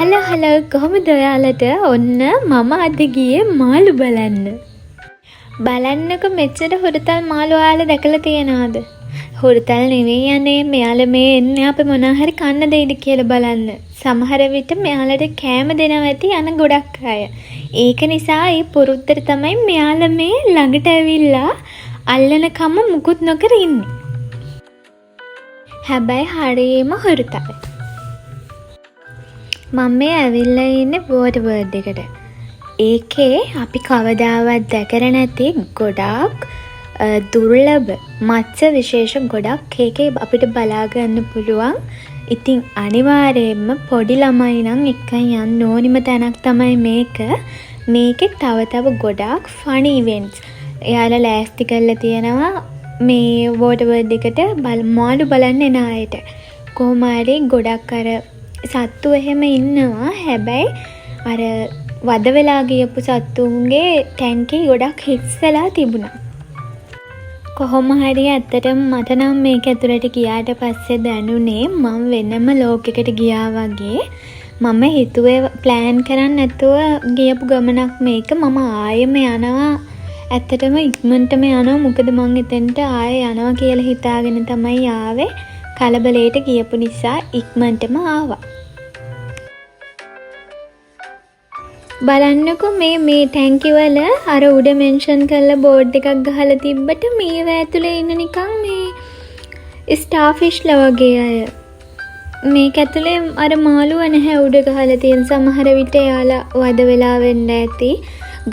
Hello කොහොමද ඔයාලට? ඔන්න මම අද ගියේ මාළු බලන්න. බලන්නකො මෙච්චර හුරතල් මාළු ඔයාලා දැකලා තියනවද? හුරතල් නෙවෙයි අනේ මෙයාලා මේ එන්නේ අපි මොනවා හරි කන්න දෙයිද කියලා බලන්න. සමහර විට මෙයාලට කෑම දෙනවා ඇති යන ගොඩක් අය. ඒක නිසා ඒ පුරුද්දට තමයි මෙයාලා මේ ළඟට ඇවිල්ලා අල්ලනකම මුකුත් නොකර ඉන්නේ. හැබැයි හරියම හුරතල්. මම මේ ඇවිල්ලා ඉන්නේ වෝටර් වර්ල්ඩ් එකට. ඒකේ අපි කවදාවත් දැකලා නැති ගොඩාක් දුර්ලභ මත්ස්‍ය විශේෂ ගොඩක් ඒකේ අපිට බලා ගන්න පුළුවන්. ඉතින් අනිවාර්යයෙන්ම පොඩි ළමයි නම් එක්කන් යන්න ඕනිම තැනක් තමයි මේක. මේකේ තව ගොඩාක් ෆනි ඉවෙන්ට්ස්. එයාලා ලෑස්ති කරලා තියෙනවා මේ වෝටර් වර්ල්ඩ් එකට මාළු බලන්න එන අයට. කොහොම හරි ගොඩක් අර සත්තු එහෙම ඉන්නවා. හැබැයි අර වද වෙලා ගියපු සත්තුන්ගේ ටැංකේ ගොඩක් හිට්ස් වෙලා තිබුණා. කොහොම හරි ඇත්තටම මට නම් මේක ඇතුළට ගියාට පස්සේ දැනුනේ මම වෙනම ලෝකයකට ගියා වගේ. මම හිතුවේ ප්ලෑන් කරන්න නැතුව ගියපු ගමනක් මේක. මම ආයෙම යනවා. ඇත්තටම ඉක්මනටම යනවා. මොකද මං එතෙන්ට ආයෙ යනවා කියලා හිතාගෙන තමයි ආවේ. කලබලයට ගියපු නිසා ඉක්මනටම ආවා. බලන්නකො මේ ටැංකි වල අර උඩ මෙන්ෂන් කරලා බෝඩ් එකක් ගහලා තිබ්බට මේව ඇතුලේ ඉන්න නිකන් මේ ස්ටාර්ෆිෂ්ලා වගේ අය. මේක ඇතුලේ අර මාළුව නැහැ උඩ ගහලා තියෙන. සමහර විට යාලා වද වෙලා වෙන්න ඇති.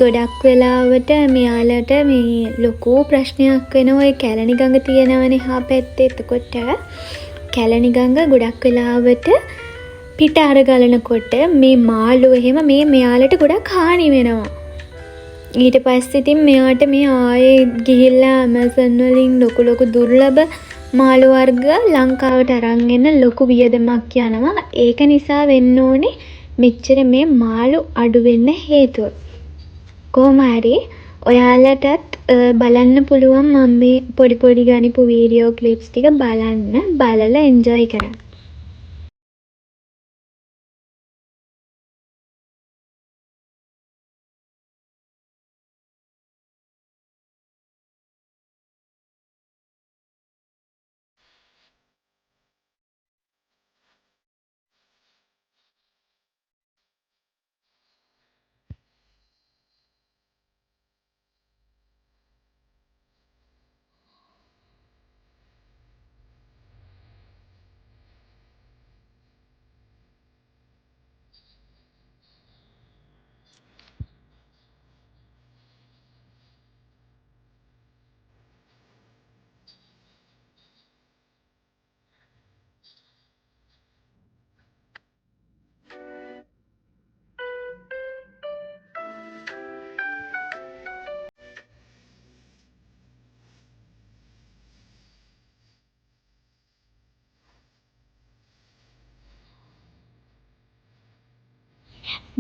ගොඩක් වෙලාවට මෙයාලට මේ ලොකු ප්‍රශ්නයක් වෙනවා. ඔය කැලණි ගඟ තියෙනවනේ හා පැත්තේ. එතකොට කැලණි ගඟ ගොඩක් වෙලාවට පිට අර ගලනකොට මේ මාළු එහෙම මෙයාලට ගොඩක් හානි වෙනවා. ඊට පස්සේ ඉතින් මෙයාට මේ ආයේ ගිහිල්ලා ඇමසන් වලින් ලොකු දුර්ලභ මාළු වර්ග ලංකාවට අරන් එන්න ලොකු වියදමක් යනවා. ඒක නිසා වෙන්න ඕනේ මෙච්චර මේ මාළු අඩු වෙන්න හේතුව. කොහොම හරි ඔයාලටත් බලන්න පුළුවන් මම මේ පොඩි ගනිපු වීඩියෝ ක්ලිප්ස් ටික බලලා එන්ජොයි කරන්න.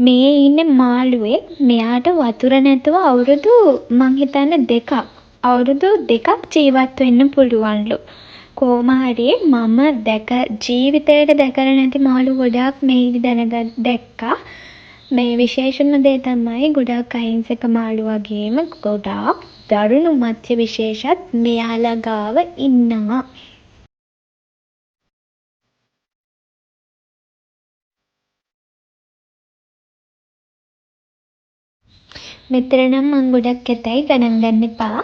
මේ ඉන්නේ මාළුවෙක්. මෙයාට වතුර නැතුව අවුරුදු මං හිතන්නේ අවුරුදු දෙකක් ජීවත් වෙන්න පුළුවන්ලු. කොහොම හරි මම ජීවිතේට දැකලා නැති මාළු ගොඩාක් මෙහිදී දැක්කා. මේ විශේෂම දේ තමයි ගොඩාක් අහිංසක මාළු වගේම ගොඩාක් දරුණු මත්ස්‍ය විශේෂත් මෙයාලා ගාව ඉන්නවා. මෙතන නම් මං ගොඩක් කැතයි ගණන් ගන්න එපා.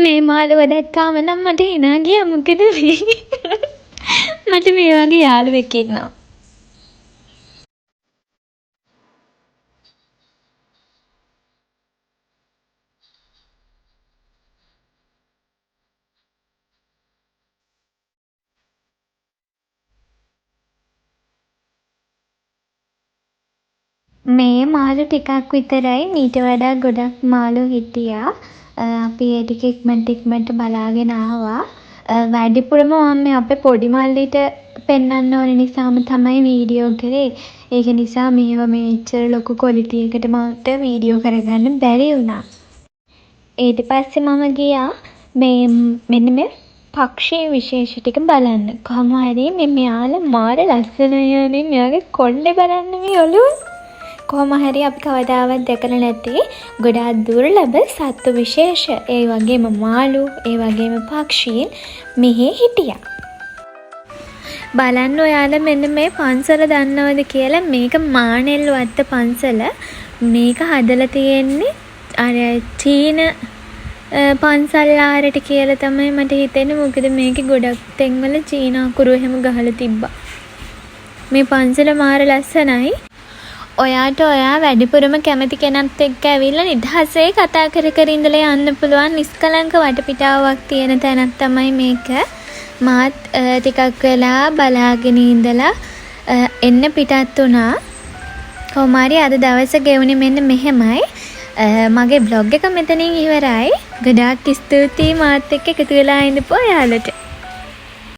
මේ මාළුව දැක්කාම නම් මට hina ගියා. මොකද මට මේ වගේ යාළුවෙක් ඉන්නවා. මේ මාළු ටිකක් විතරයි. මීට වඩා ගොඩක් මාළු හිටියා. අපි ඒ ටික ඉක්මනට බලාගෙන ආවා. වැඩිපුරම මම මේ අපේ පොඩි මල්ලිට පෙන්නන්න ඕන නිසාම තමයි වීඩියෝ කරේ. ඒක නිසා මේවා මෙච්චර ලොකු ක්වොලිටි එකට මට වීඩියෝ කරගන්න බැරි වුණා. ඊට පස්සේ මම ගියා මෙන්න මේ පක්ෂී විශේෂ ටික බලන්න. කොහොම හරි මේ මෙයාලා මාර ලස්සනයි අනේ. මෙයාගේ කොණ්ඩේ බලන්න මේ ඔළුව. කොහොම හරි අපි කවදාවත් දැකලා නැති ගොඩාක් දුර්ලභ සත්තු විශේෂ, ඒ වගේම මාළු, ඒ වගේම පක්ෂීන් මෙහි හිටියා. බලන්න ඔයාලා මෙන්න මේ පන්සල දන්නවද කියලා. මේක මානෙල්ලු අත්ත පන්සල. මේක හදලා තියෙන්නේ අර චීන පන්සල් ආරට කියලා තමයි මට හිතෙන්නේ. මොකද මේකේ ගොඩක් තැන්වල චීන අකුරු එහෙම ගහලා තිබ්බා. මේ පන්සල මාර ලස්සනයි. ඔයාට ඔයා වැඩිපුරම කැමති කෙනෙක් එක්ක ඇවිල්ලා නිදහසේ කතා කර කර ඉඳලා යන්න පුළුවන් නිස්කලංක වටපිටාවක් තියෙන තැනක් තමයි මේක. මාත් ටිකක් වෙලා බලාගෙන ඉඳලා එන්න පිටත් වුණා. කොහොම හරි අද දවස ගෙවුනේ මෙන්න මෙහෙමයි. මගේ බ්ලොග් එක මෙතනින් ඉවරයි. ගොඩාක් ස්තුතියි මාත් එක්ක එකතු වෙලා ඉඳපු ඔයාලට.